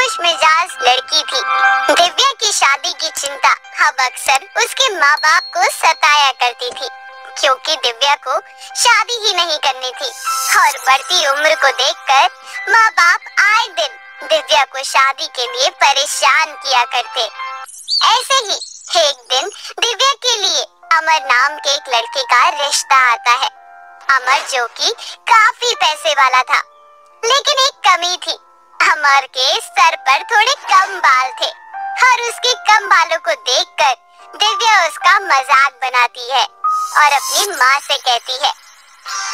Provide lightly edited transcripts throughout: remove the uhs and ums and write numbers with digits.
खुशमिजाज लड़की थी। दिव्या की शादी की चिंता अब अक्सर उसके माँ बाप को सताया करती थी, क्योंकि दिव्या को शादी ही नहीं करनी थी और बढ़ती उम्र को देखकर माँ बाप आए दिन दिव्या को शादी के लिए परेशान किया करते। ऐसे ही एक दिन दिव्या के लिए अमर नाम के एक लड़के का रिश्ता आता है। अमर जो कि काफी पैसे वाला था, लेकिन एक कमी थी, अमर के सर पर थोड़े कम बाल थे और उसके कम बालों को देखकर दिव्या उसका मजाक बनाती है और अपनी माँ से कहती है,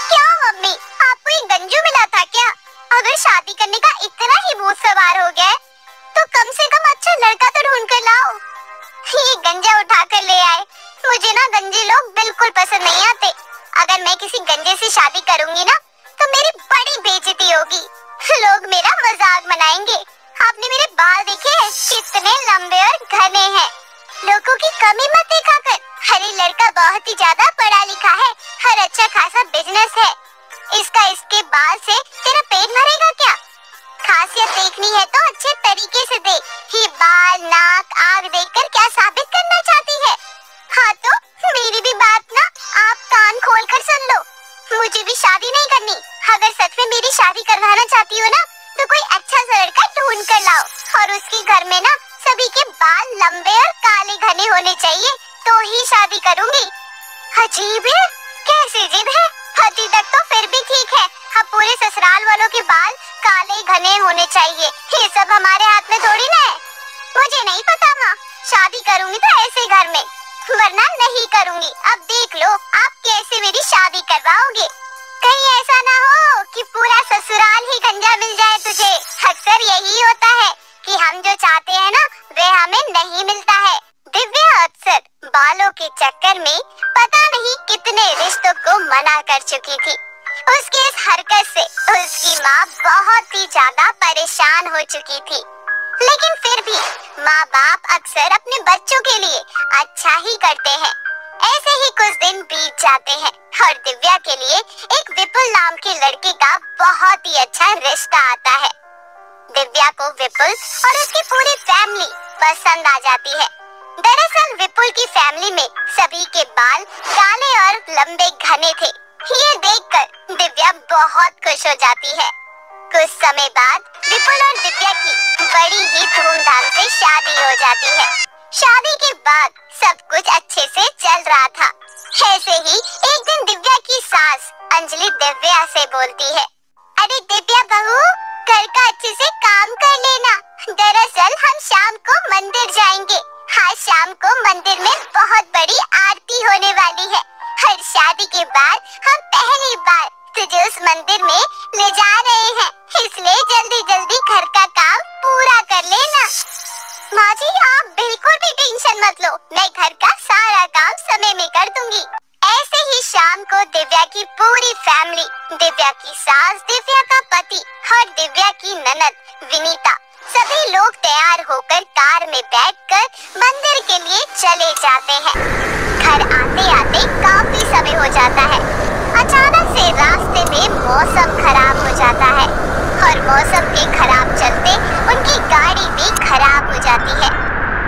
क्या मम्मी, आपको ये गंजू मिला था क्या? अगर शादी करने का इतना ही भूत सवार हो गया है तो कम से कम अच्छा लड़का तो ढूंढ कर लाओ। ये गंजा उठा कर ले आए। मुझे ना गंजे लोग बिल्कुल पसंद नहीं आते। अगर मैं किसी गंजे से शादी करूंगी ना तो मेरी बड़ी बेइज्जती होगी, लोग मेरा मजाक बनाएंगे। आपने मेरे बाल देखे हैं, कितने लंबे और घने हैं। लोगों की कमी मत देखा कर। अरे लड़का बहुत ही ज्यादा पढ़ा लिखा है और अच्छा खासा बिजनेस है। इसके बाल से तेरा पेट भरेगा क्या? खासियत देखनी है तो अच्छे तरीके से देख। ये बाल, नाक, आँख देखकर क्या साबित करना चाहती है? हाँ तो मेरी भी बात ना आप कान खोल कर सुन लो। मुझे भी शादी नहीं करनी। अगर सच में मेरी शादी करवाना चाहती हो ना तो कोई अच्छा सा लड़का ढूंढ कर लाओ और उसके घर में ना सभी के बाल लंबे और काले घने होने चाहिए, तो ही शादी करूंगी। अजीब है, कैसी जिद है? अभी तक तो फिर भी ठीक है, अब पूरे ससुराल वालों के बाल काले घने होने चाहिए, ये सब हमारे हाथ में थोड़ी ना है। मुझे नहीं पता माँ, शादी करूंगी तो ऐसे घर में, वरना नहीं करूंगी। अब देख लो आप कैसे मेरी शादी करवाओगे। कहीं ऐसा ना हो कि पूरा ससुराल ही गंजा मिल जाए तुझे। अक्सर यही होता है कि हम जो चाहते हैं ना वे हमें नहीं मिलता है। दिव्या अक्सर बालों के चक्कर में पता नहीं कितने रिश्तों को मना कर चुकी थी। उसकी इस हरकत से उसकी माँ बहुत ही ज्यादा परेशान हो चुकी थी, लेकिन फिर भी माँ बाप अक्सर अपने बच्चों के लिए अच्छा ही करते हैं। ऐसे ही कुछ दिन बीत जाते हैं और दिव्या के लिए एक विपुल नाम के लड़के का बहुत ही अच्छा रिश्ता आता है। दिव्या को विपुल और उसकी पूरी फैमिली पसंद आ जाती है। दरअसल विपुल की फैमिली में सभी के बाल काले और लंबे घने थे। ये देखकर दिव्या बहुत खुश हो जाती है। कुछ समय बाद विपुल और दिव्या की बड़ी ही धूमधाम से शादी हो जाती है। शादी के बाद सब कुछ अच्छे से चल रहा था। ऐसे ही एक दिन दिव्या की सास अंजलि दिव्या से बोलती है, अरे दिव्या बहू, घर का अच्छे से काम कर लेना। दरअसल हम शाम को मंदिर जाएंगे। आज शाम को मंदिर में बहुत बड़ी आरती होने वाली है। हर शादी के बाद हम पहली बार तुझे उस मंदिर में ले जा रहे हैं, इसलिए जल्दी जल्दी घर का काम पूरा कर लेना। माँ जी आप बिल्कुल भी टेंशन मत लो, मैं घर का सारा काम समय में कर दूंगी। ऐसे ही शाम को दिव्या की पूरी फैमिली, दिव्या की सास, दिव्या का पति और दिव्या की ननद विनीता, सभी लोग तैयार होकर कार में बैठकर मंदिर के लिए चले जाते हैं। घर आते आते काफी समय हो जाता है। अचानक से रास्ते में मौसम खराब हो जाता है और मौसम के खराब चलते उनकी गाड़ी भी खराब हो जाती है।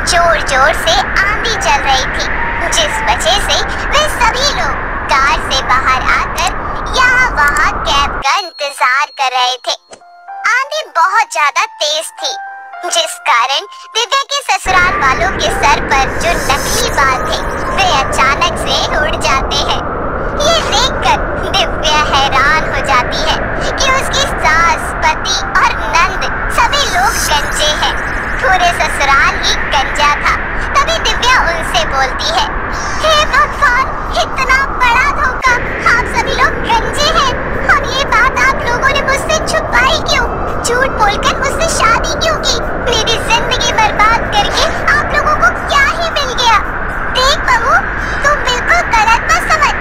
जोर जोर से आंधी चल रही थी, जिस वजह से वे सभी लोग कार से बाहर आकर यहाँ वहाँ कैब का इंतजार कर रहे थे। आंधी बहुत ज्यादा तेज थी, जिस कारण दिव्या के ससुराल वालों के सर पर जो नकली बाल थे वे अचानक से उड़ जाते हैं। ये देखकर दिव्या हैरान हो जाती है कि उसकी सास, पति और नंद सभी लोग गंजे हैं। पूरे ससुराल ही गंजा था। तभी दिव्या उनसे बोलती है, हे भगवान, इतना बड़ा धोखा, आप सभी लोग गंजे हैं और ये बात आप लोगों ने मुझसे छुपाई क्यों? झूठ बोलकर मुझसे शादी क्यों की? मेरी जिंदगी बर्बाद करके आप लोगों को क्या ही मिल गया? देख बहू, तू बिल्कुल गलत मत समझ।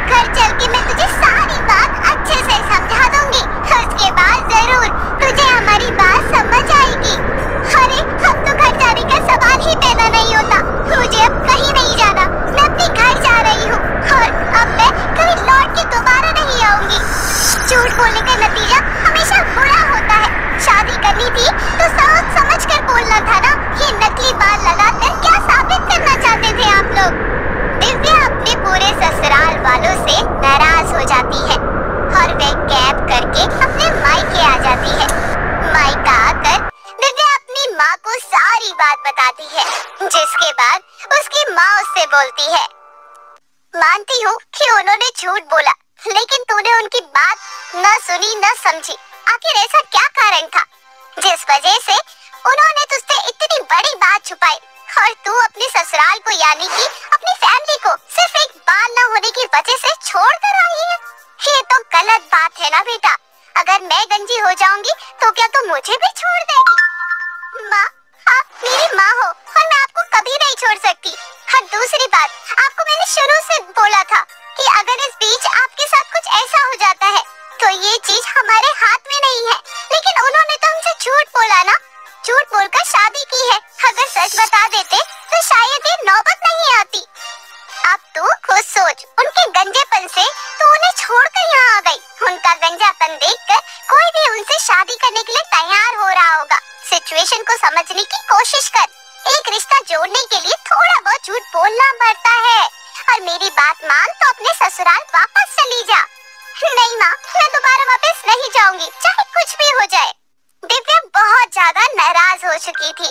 घर चल के मैं तुझे सारी बात अच्छे से समझा दूंगी। उसके बाद जरूर तुझे हमारी बात समझ आएगी। अरे अब तो घर जाने का सवाल ही पैदा नहीं होता। मुझे अब कहीं नहीं जाना, मैं अपने घर जा रही हूँ और अब मैं कहीं लौट के दोबारा नहीं आऊंगी। झूठ बोलने का नतीजा हमेशा बुरा होता है। शादी करनी थी तो सोच समझ कर बोलना था ना। ये नकली बाल लगाकर क्या साबित करना चाहते थे आप लोग? दिव्या अपने पूरे ससुराल वालों से नाराज हो जाती है और वे कैब करके अपने मायके आ जाती है। मायका आकर दिव्या अपनी माँ को सारी बात बताती है, जिसके बाद उसकी माँ उससे बोलती है, मानती हूँ कि उन्होंने झूठ बोला, लेकिन तूने उनकी बात न सुनी न समझी। आखिर ऐसा क्या कारण था जिस वजह से उन्होंने तुझसे इतनी बड़ी बात छुपाई और तू अपने ससुराल को यानी कि अपनी फैमिली को सिर्फ एक बाल न होने की वजह से छोड़ कर आई है? ये तो गलत बात है ना बेटा। अगर मैं गंजी हो जाऊंगी तो क्या तू मुझे भी छोड़ देगी? माँ, आप मेरी माँ हो और मैं आपको कभी नहीं छोड़ सकती। और दूसरी बात, आपको मैंने शुरू से बोला था कि अगर इस बीच आपके साथ कुछ ऐसा हो जाता है तो ये चीज हमारे हाथ में नहीं है। लेकिन उन्होंने तो हमसे झूठ बोला ना, झूठ बोलकर शादी की है। अगर सच बता देते तो शायद ये नौबत नहीं आती। अब तू खुद सोच, उनके गंजेपन से तू उन्हें छोड़कर यहाँ आ गई। उनका गंजापन देखकर कोई भी उनसे शादी करने के लिए तैयार हो रहा होगा। सिचुएशन को समझने की कोशिश कर। एक रिश्ता जोड़ने के लिए थोड़ा बहुत झूठ बोलना पड़ता है। और मेरी बात मान तो अपने ससुराल वापस चली जा। नहीं माँ, मैं दोबारा वापस नहीं जाऊंगी, चाहे कुछ भी हो जाए। दिव्या बहुत ज्यादा नाराज हो चुकी थी।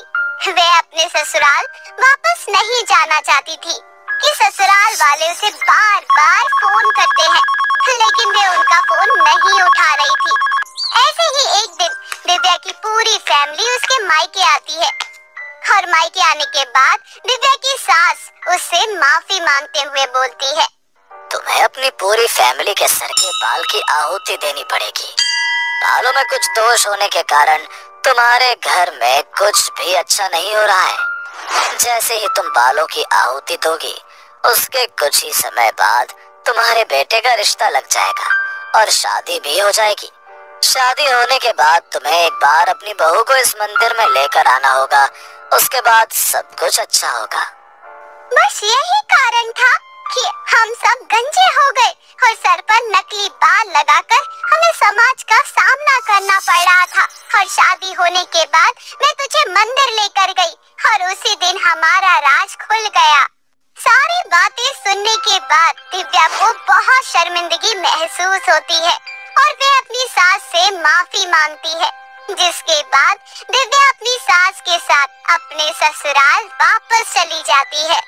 वे अपने ससुराल वापस नहीं जाना चाहती थी कि ससुराल वाले उसे बार बार फोन करते हैं, लेकिन वे उनका फोन नहीं उठा रही थी। ऐसे ही एक दिन दिव्या की पूरी फैमिली उसके मायके आती है और मायके आने के बाद दिव्या की सास उससे माफी मांगते हुए बोलती है, तुम्हें अपनी पूरी फैमिली के सर के बाल की आहुति देनी पड़ेगी। बालों में कुछ दोष होने के कारण तुम्हारे घर में कुछ भी अच्छा नहीं हो रहा है। जैसे ही तुम बालों की आहुति दोगी, उसके कुछ ही समय बाद तुम्हारे बेटे का रिश्ता लग जाएगा और शादी भी हो जाएगी। शादी होने के बाद तुम्हें एक बार अपनी बहू को इस मंदिर में लेकर आना होगा। उसके बाद सब कुछ अच्छा होगा। बस यही कारण था कि हम सब गंजे हो गए और सर पर नकली बाल लगाकर हमें समाज का सामना करना पड़ रहा था। और शादी होने के बाद मैं तुझे मंदिर लेकर गई और उसी दिन हमारा राज खुल गया। सारी बातें सुनने के बाद दिव्या को बहुत शर्मिंदगी महसूस होती है और वे अपनी सास से माफी मांगती है, जिसके बाद दिव्या अपनी सास के साथ अपने ससुराल वापस चली जाती है।